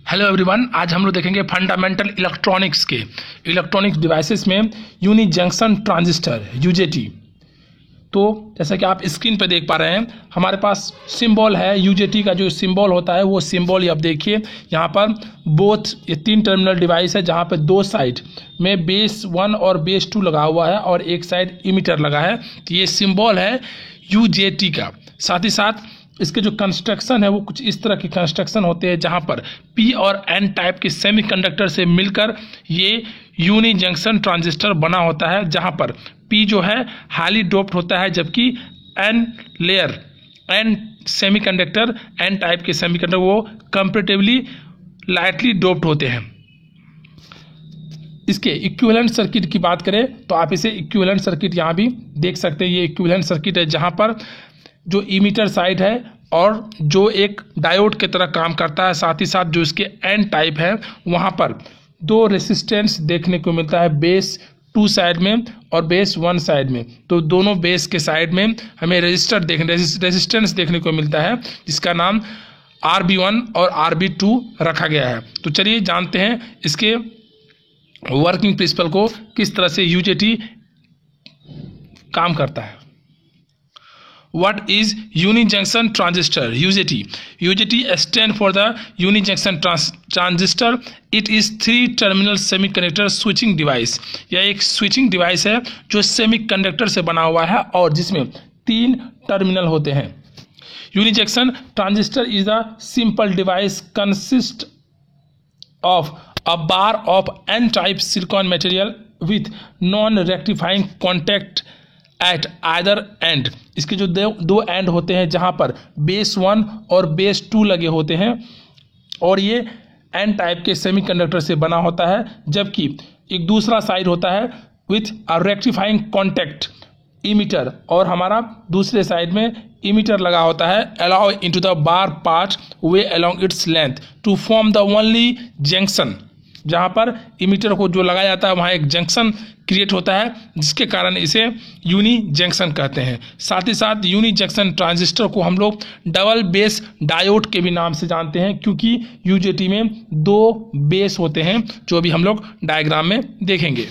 Hello everyone, आज हम लोग देखेंगे फंडामेंटल इलेक्ट्रॉनिक्स के इलेक्ट्रॉनिक डिवाइसेस में यूनी जंक्शन ट्रांजिस्टर यूजेटी। तो जैसा कि आप स्क्रीन पर देख पा रहे हैं, हमारे पास सिंबल है यूजेटी का। जो सिंबल होता है वो सिंबल ये आप देखिए यहाँ पर बोथ ये 3 टर्मिनल डिवाइस है, जहाँ पर 2 साइड में बेस 1 और बेस 2 लगा हुआ है और एक साइड इमीटर लगा है। तो ये सिंबल है यूजेटी का। साथ ही साथ इसके जो कंस्ट्रक्शन है वो कुछ इस तरह के कंस्ट्रक्शन होते हैं, जहां पर पी और एन टाइप के सेमीकंडक्टर से मिलकर ये यूनी जंक्शन ट्रांजिस्टर बना होता है, जहां पर पी जो है हाईली डोप्ड होता है, जबकि N layer N semiconductor N type के सेमीकंडक्टर वो कंपैरेटिवली लाइटली डोप्ड होते हैं। इसके इक्विवेलेंट सर्किट की बात करें तो आप इसे इक्विवेलेंट सर्किट यहाँ भी देख सकते हैं। ये इक्विवेलेंट सर्किट है जहाँ पर जो इमीटर साइड है और जो एक डायोड की तरह काम करता है, साथ ही साथ जो इसके एन टाइप है वहाँ पर 2 रेसिस्टेंस देखने को मिलता है, बेस 2 साइड में और बेस 1 साइड में। तो दोनों बेस के साइड में हमें रेजिस्टेंस देखने को मिलता है, जिसका नाम RB1 और RB2 रखा गया है। तो चलिए जानते हैं इसके वर्किंग प्रिंसिपल को, किस तरह से यूजेटी काम करता है। What is unijunction transistor? UJT. UJT stands for the unijunction transistor. It is 3-terminal semiconductor switching device. यह एक switching device है जो semiconductor से बना हुआ है और जिसमें 3 टर्मिनल होते हैं। Unijunction transistor is a simple device consist of a bar of N-type silicon material with non-rectifying contact at either end. इसके जो 2 एंड होते हैं, जहां पर बेस 1 और बेस 2 लगे होते हैं, और ये एन टाइप के सेमीकंडक्टर से बना होता है, जबकि एक दूसरा साइड होता है with a rectifying contact emitter, और हमारा दूसरे साइड में इमीटर लगा होता है allow into the bar part way along its length to form the only junction. जहाँ पर इमीटर को जो लगाया जाता है वहाँ एक जंक्शन क्रिएट होता है, जिसके कारण इसे यूनी जंक्शन कहते हैं। साथ ही साथ यूनी जंक्शन ट्रांजिस्टर को हम लोग डबल बेस डायोड के भी नाम से जानते हैं, क्योंकि यूजेटी में 2 बेस होते हैं, जो अभी हम लोग डायग्राम में देखेंगे।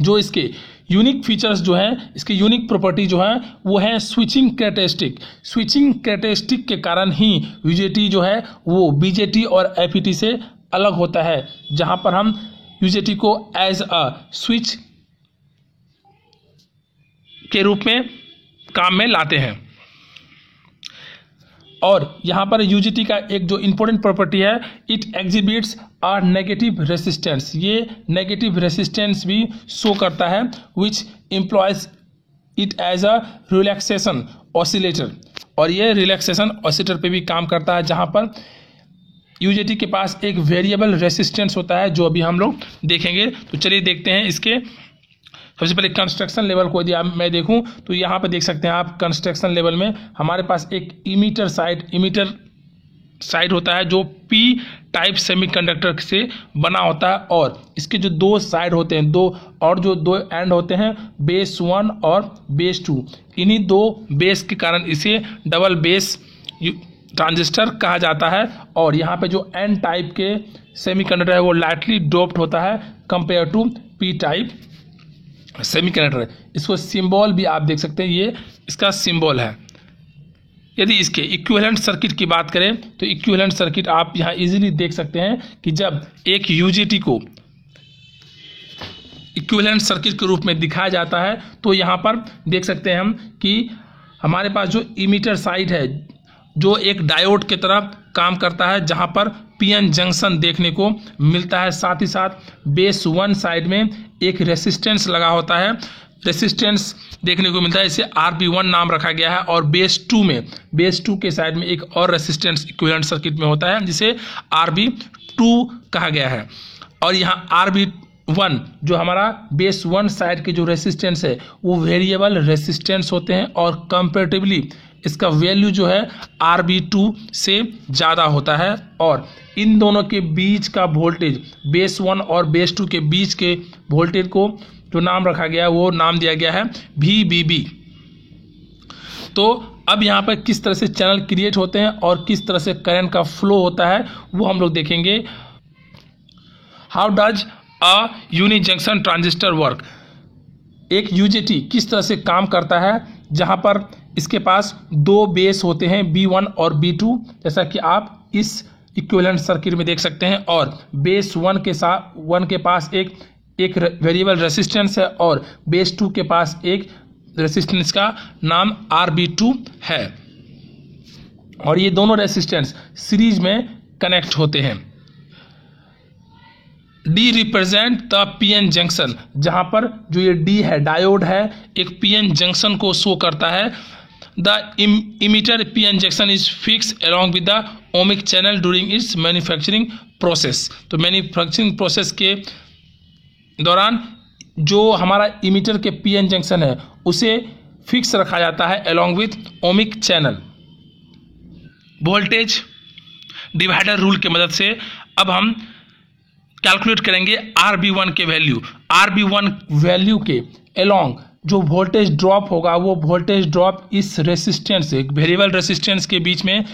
जो इसके यूनिक फीचर्स जो है, इसके यूनिक प्रॉपर्टी जो है वो है स्विचिंग कैरेक्टरिस्टिक। स्विचिंग कैरेक्टरिस्टिक के कारण ही यूजेटी जो है वो बीजेटी और एपीटी से अलग होता है, जहां पर हम यूजेटी को एज अ स्विच के रूप में काम में लाते हैं। और यहाँ पर यूजेटी का एक जो इम्पोर्टेंट प्रॉपर्टी है, it exhibits a negative resistance. ये नेगेटिव रेसिस्टेंस भी शो करता है, which employs it as a relaxation oscillator. और ये रिलैक्सेशन ऑसिलेटर पे भी काम करता है, जहाँ पर यूजेटी के पास एक वेरिएबल रेसिस्टेंस होता है, जो अभी हम लोग देखेंगे। तो चलिए देखते हैं इसके सबसे पहले कंस्ट्रक्शन लेवल को। यदि मैं देखूं तो यहाँ पे देख सकते हैं आप, कंस्ट्रक्शन लेवल में हमारे पास एक इमीटर साइड होता है जो पी टाइप सेमीकंडक्टर से बना होता है, और इसके जो 2 साइड होते हैं, 2 एंड होते हैं, बेस 1 और बेस 2। इन्हीं 2 बेस के कारण इसे डबल बेस ट्रांजिस्टर कहा जाता है। और यहाँ पे जो एन टाइप के सेमीकंडक्टर है वो लाइटली डोप्ड होता है compare to P type semiconductor. इसको सिंबल भी आप देख सकते हैं, ये इसका सिंबल है। यदि इसके इक्विवेलेंट सर्किट की बात करें तो इक्विवेलेंट सर्किट आप यहाँ इजीली देख सकते हैं कि जब एक यूजेटी को इक्विवेलेंट सर्किट के रूप में दिखाया जाता है, तो यहाँ पर देख सकते हैं हम कि हमारे पास जो इमीटर साइड है जो एक डायोड की तरह काम करता है, जहाँ पर पीएन जंक्शन देखने को मिलता है। साथ ही साथ बेस 1 साइड में एक रेसिस्टेंस लगा होता है, रेसिस्टेंस देखने को मिलता है, इसे RB1 नाम रखा गया है। और बेस 2 के साइड में एक और रेसिस्टेंस इक्विवेलेंट सर्किट में होता है, जिसे RB2 कहा गया है। और यहाँ RB1 जो हमारा बेस 1 साइड के जो रेसिस्टेंस है वो वेरिएबल रेसिस्टेंस होते हैं, और कंपैरेटिवली इसका वैल्यू जो है RB2 से ज़्यादा होता है। और इन दोनों के बीच का वोल्टेज, बेस 1 और बेस 2 के बीच के वोल्टेज को जो नाम रखा गया है वो नाम दिया गया है VBB। तो अब यहाँ पर किस तरह से चैनल क्रिएट होते हैं और किस तरह से करंट का फ्लो होता है वो हम लोग देखेंगे। How does a uni junction transistor work. एक यूजेटी किस तरह से काम करता है, जहाँ पर इसके पास दो बेस होते हैं B1 और B2, जैसा कि आप इस इक्विवेलेंट सर्किट में देख सकते हैं। और बेस 1 के पास एक वेरिएबल रेसिस्टेंस है और बेस 2 के पास एक रेसिस्टेंस का नाम RB2 है, और ये दोनों रेसिस्टेंस सीरीज में कनेक्ट होते हैं। D represent the PN junction, जहां पर जो ये D है डायोड है, एक PN जंक्शन को शो करता है। The emitter PN junction is fix along with the ohmic channel during its manufacturing process. तो मैन्युफैक्चरिंग प्रोसेस के दौरान जो हमारा इमीटर के PN जंक्शन है उसे फिक्स रखा जाता है along with ohmic channel. Voltage divider rule की मदद से अब हम कैलकुलेट करेंगे RB1 के वैल्यू। RB1 वैल्यू के अलॉन्ग जो वोल्टेज ड्रॉप होगा वो वोल्टेज ड्रॉप इस रेसिस्टेंस एक वेरिएबल रेसिस्टेंस के बीच में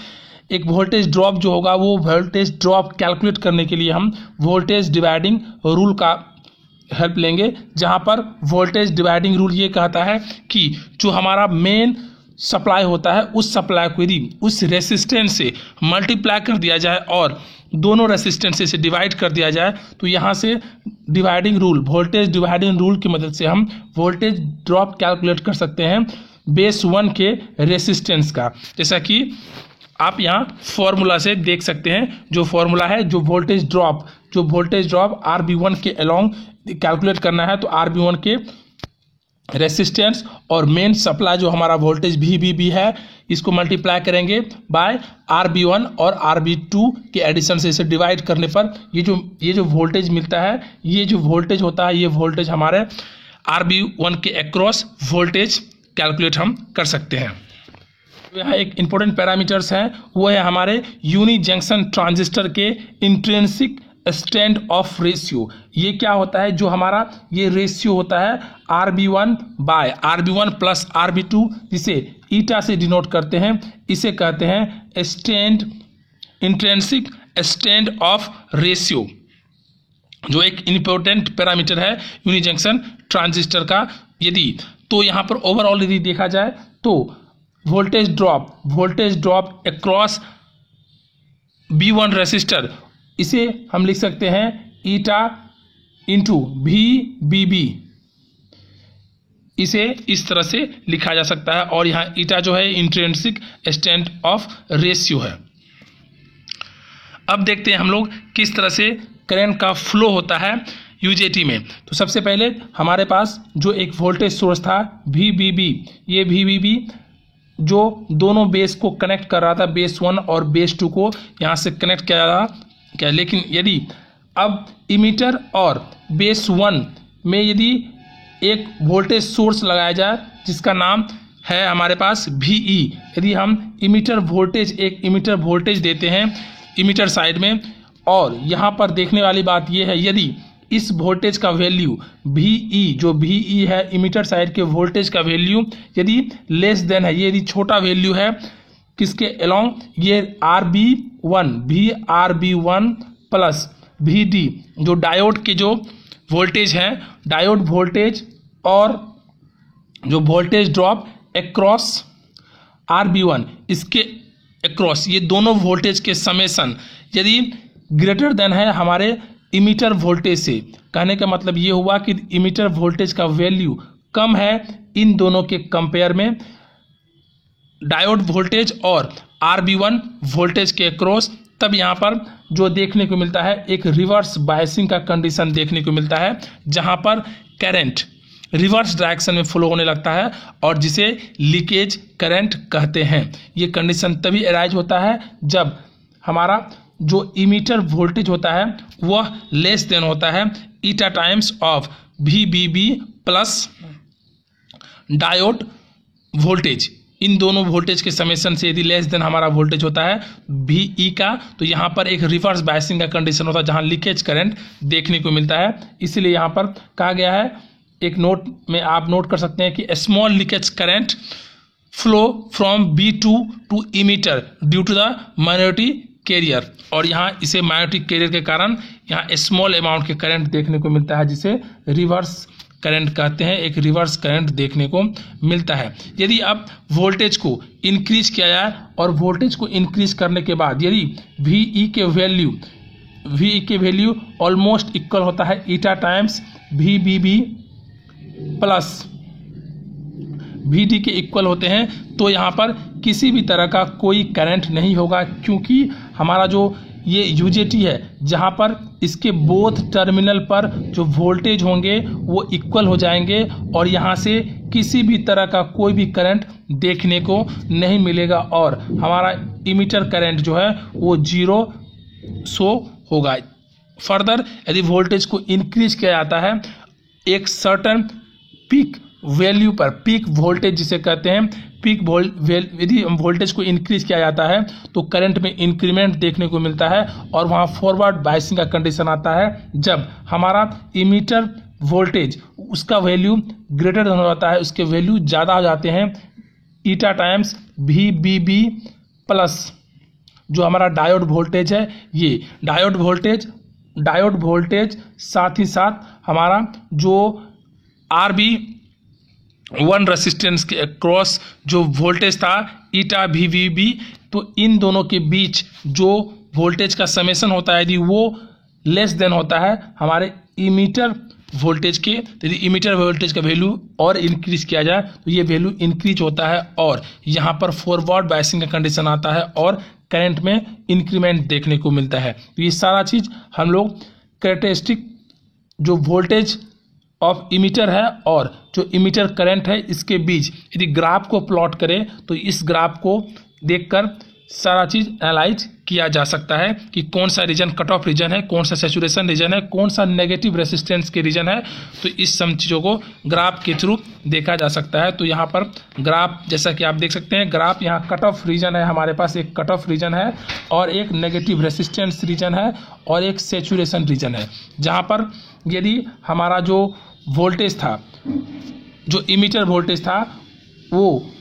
एक वोल्टेज ड्रॉप जो होगा वो वोल्टेज ड्रॉप कैलकुलेट करने के लिए हम वोल्टेज डिवाइडिंग रूल का हेल्प लेंगे, जहां पर वोल्टेज डिवाइडिंग रूल ये कहता है कि जो हमारा मेन सप्लाई होता है उस सप्लाई को यदि उस रेसिस्टेंस से मल्टीप्लाई कर दिया जाए और दोनों रेसिस्टेंस से डिवाइड कर दिया जाए तो यहाँ से dividing rule voltage dividing rule की मदद से हम वोल्टेज ड्रॉप कैलकुलेट कर सकते हैं बेस 1 के रेसिस्टेंस का। जैसा कि आप यहाँ फॉर्मूला से देख सकते हैं, जो फॉर्मूला है जो वोल्टेज ड्रॉप RB1 के अलॉन्ग कैलकुलेट करना है तो RB1 के रेसिस्टेंस और मेन सप्लाई जो हमारा वोल्टेज VBB है इसको मल्टीप्लाई करेंगे बाय RB1 और RB2 के एडिशन से इसे डिवाइड करने पर ये जो वोल्टेज मिलता है, ये जो वोल्टेज होता है, ये वोल्टेज हमारे RB1 के अक्रॉस वोल्टेज कैलकुलेट हम कर सकते हैं। यहाँ एक इम्पोर्टेंट पैरामीटर्स हैं, वो है हमारे यूनि जंक्शन ट्रांजिस्टर के इंट्रिंसिक स्टैंड ऑफ रेशियो। ये क्या होता है, जो हमारा ये रेशियो होता है RB1 प्लस RB2, जिसे ईटा से डिनोट करते हैं, इसे कहते हैं इंट्रिंसिक स्टैंड ऑफ रेशियो, जो एक इम्पोर्टेंट पैरामीटर है यूनि जंक्शन ट्रांजिस्टर का। यदि तो यहाँ पर ओवरऑल यदि देखा जाए तो voltage drop across B1 resistor, इसे हम लिख सकते हैं ईटा इंटू VBB, इसे इस तरह से लिखा जा सकता है। और यहाँ ईटा जो है इंट्रिंसिक स्टैंड ऑफ रेशियो है। अब देखते हैं हम लोग किस तरह से करंट का फ्लो होता है यूजेटी में। तो सबसे पहले हमारे पास जो एक वोल्टेज सोर्स था VBB, ये VBB जो दोनों बेस को कनेक्ट कर रहा था, बेस 1 और बेस 2 को यहाँ से कनेक्ट किया रहा क्या। लेकिन यदि अब इमीटर और बेस 1 में यदि एक वोल्टेज सोर्स लगाया जाए जिसका नाम है हमारे पास VE, यदि हम एक इमीटर वोल्टेज देते हैं इमीटर साइड में, और यहाँ पर देखने वाली बात यह है यदि इस वोल्टेज का वैल्यू VE, जो VE है इमीटर साइड के वोल्टेज का वैल्यू यदि लेस देन है, ये यदि छोटा वैल्यू है किसके अलोंग, ये RB1 प्लस VD, जो डायोड के जो वोल्टेज हैं, डायोड वोल्टेज और जो वोल्टेज ड्रॉप अक्रॉस RB1, इसके अक्रॉस ये दोनों वोल्टेज के समेसन यदि ग्रेटर देन है हमारे इमीटर वोल्टेज से, कहने का मतलब ये हुआ कि इमीटर वोल्टेज का वैल्यू कम है इन दोनों के कंपेयर में डायोड वोल्टेज और RB1 वोल्टेज के अक्रॉस, तब यहाँ पर जो देखने को मिलता है एक रिवर्स बायसिंग का कंडीशन देखने को मिलता है, जहाँ पर करंट रिवर्स डायरेक्शन में फ्लो होने लगता है और जिसे लीकेज करंट कहते हैं। ये कंडीशन तभी अराइज होता है जब हमारा जो इमीटर वोल्टेज होता है वह लेस देन होता है eta times of VBB plus diode voltage. इन दोनों वोल्टेज के समेशन से यदि लेस देन हमारा वोल्टेज होता है VE का, तो यहाँ पर एक रिवर्स बायसिंग का कंडीशन होता है जहाँ लीकेज करंट देखने को मिलता है। इसलिए यहाँ पर कहा गया है, एक नोट में आप नोट कर सकते हैं कि small leakage current flow from B2 to emitter due to the minority carrier, और यहाँ इसे माइनॉरिटी कैरियर के कारण यहाँ स्मॉल अमाउंट के करंट देखने को मिलता है, जिसे रिवर्स करंट कहते हैं। एक रिवर्स करंट देखने को मिलता है। यदि अब वोल्टेज को इंक्रीज किया जाए और वोल्टेज को इंक्रीज करने के बाद यदि VE के वैल्यू ऑलमोस्ट इक्वल होता है eta times VBB plus VD के इक्वल होते हैं, तो यहाँ पर किसी भी तरह का कोई करंट नहीं होगा, क्योंकि हमारा जो ये UJT है जहाँ पर इसके बोथ टर्मिनल पर जो वोल्टेज होंगे वो इक्वल हो जाएंगे और यहाँ से किसी भी तरह का कोई भी करंट देखने को नहीं मिलेगा और हमारा इमीटर करंट जो है वो 0 शो होगा। फर्दर यदि वोल्टेज को इंक्रीज किया जाता है एक सर्टन पीक वैल्यू पर, पीक वोल्टेज जिसे कहते हैं, पीक यदि वोल्टेज को इंक्रीज किया जाता है तो करंट में इंक्रीमेंट देखने को मिलता है और वहाँ फॉरवर्ड बायसिंग का कंडीशन आता है जब हमारा इमीटर वोल्टेज उसका वैल्यू ग्रेटर देन हो जाता है, उसके वैल्यू ज़्यादा हो जाते हैं ईटा टाइम्स VBB प्लस जो हमारा डायोड वोल्टेज है। ये डायोड वोल्टेज साथ ही साथ हमारा जो RB1 रेसिस्टेंस के अक्रॉस जो वोल्टेज था ईटा VBB, तो इन दोनों के बीच जो वोल्टेज का समेशन होता है यदि वो लेस देन होता है हमारे इमीटर वोल्टेज के, यदि इमीटर वोल्टेज का वैल्यू और इंक्रीज किया जाए तो ये वैल्यू इंक्रीज होता है और यहाँ पर फॉरवर्ड बायसिंग का कंडीशन आता है और करंट में इंक्रीमेंट देखने को मिलता है। तो ये सारा चीज़ हम लोग कैरेक्टरिस्टिक जो वोल्टेज ऑफ इमीटर है और जो इमीटर करंट है इसके बीच यदि ग्राफ को प्लॉट करें तो इस ग्राफ को देखकर सारा चीज़ एनालाइज किया जा सकता है कि कौन सा रीजन कट ऑफ रीजन है, कौन सा सैचुरेशन रीजन है, कौन सा नेगेटिव रेसिस्टेंस के रीजन है। तो इस सब चीज़ों को ग्राफ के थ्रू देखा जा सकता है। तो यहाँ पर ग्राफ जैसा कि आप देख सकते हैं, ग्राफ यहाँ कट ऑफ रीजन है, हमारे पास एक कट ऑफ रीजन है और एक नेगेटिव रेसिस्टेंस रीजन है और एक सैचुरेशन रीजन है। जहाँ पर यदि हमारा जो वोल्टेज था, जो इमीटर वोल्टेज था वो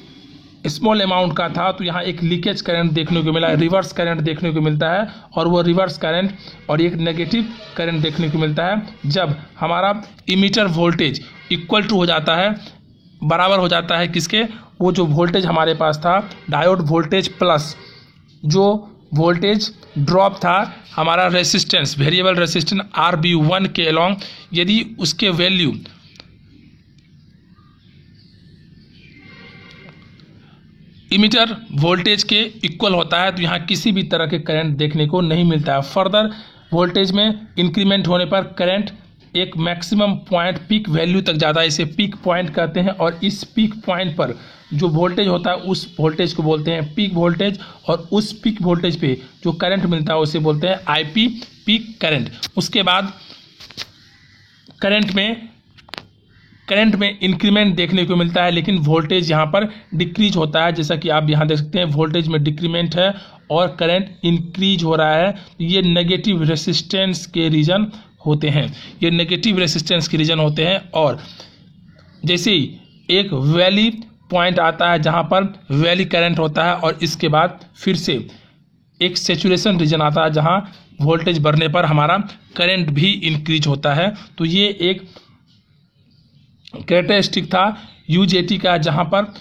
स्मॉल अमाउंट का था, तो यहाँ एक लीकेज करंट देखने को मिला, रिवर्स करंट देखने को मिलता है और वो रिवर्स करंट और एक नेगेटिव करंट देखने को मिलता है जब हमारा इमीटर वोल्टेज इक्वल टू हो जाता है, बराबर हो जाता है किसके, वो जो वोल्टेज हमारे पास था डायोड वोल्टेज प्लस जो वोल्टेज ड्रॉप था हमारा रेसिस्टेंस, वेरिएबल रेसिस्टेंस RB1 के अलॉन्ग, यदि उसके वैल्यू इमीटर वोल्टेज के इक्वल होता है तो यहाँ किसी भी तरह के करंट देखने को नहीं मिलता है। फर्दर वोल्टेज में इंक्रीमेंट होने पर करंट एक मैक्सिमम पॉइंट पीक वैल्यू तक ज़्यादा, इसे पीक पॉइंट कहते हैं और इस पीक पॉइंट पर जो वोल्टेज होता है उस वोल्टेज को बोलते हैं पीक वोल्टेज और उस पीक वोल्टेज पे जो करंट मिलता है उसे बोलते हैं IP पीक करंट। उसके बाद करंट में इंक्रीमेंट देखने को मिलता है लेकिन वोल्टेज यहाँ पर डिक्रीज होता है, जैसा कि आप यहाँ देख सकते हैं वोल्टेज में डिक्रीमेंट है और करंट इंक्रीज हो रहा है। ये नेगेटिव रेसिस्टेंस के रीजन होते हैं, ये नेगेटिव रेसिस्टेंस के रीजन होते हैं। और जैसे ही एक वैली पॉइंट आता है जहाँ पर वैली करंट होता है और इसके बाद फिर से एक सैचुरेशन रीजन आता है जहाँ वोल्टेज बढ़ने पर हमारा करंट भी इंक्रीज होता है। तो ये एक कैरेक्टरिस्टिक था UJT का जहाँ पर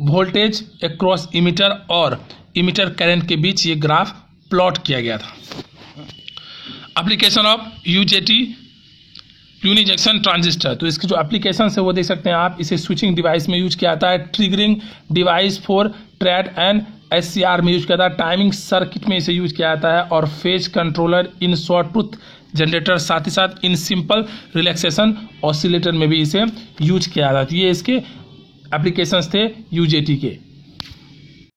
वोल्टेज अक्रॉस इमीटर और इमीटर करंट के बीच ये ग्राफ प्लॉट किया गया था। Application of UJT uni junction transistor, तो इसकी जो एप्लीकेशन है वो देख सकते हैं आप, इसे स्विचिंग डिवाइस में यूज किया जाता है, triggering device for trade and SCR में यूज किया जाता है, टाइमिंग सर्किट में इसे यूज किया जाता है और phase controller in short tooth generator, साथ ही साथ इन सिंपल रिलैक्सेशन ऑसिलेटर में भी इसे यूज किया जाता है। ये इसके एप्लीकेशंस थे UJT के।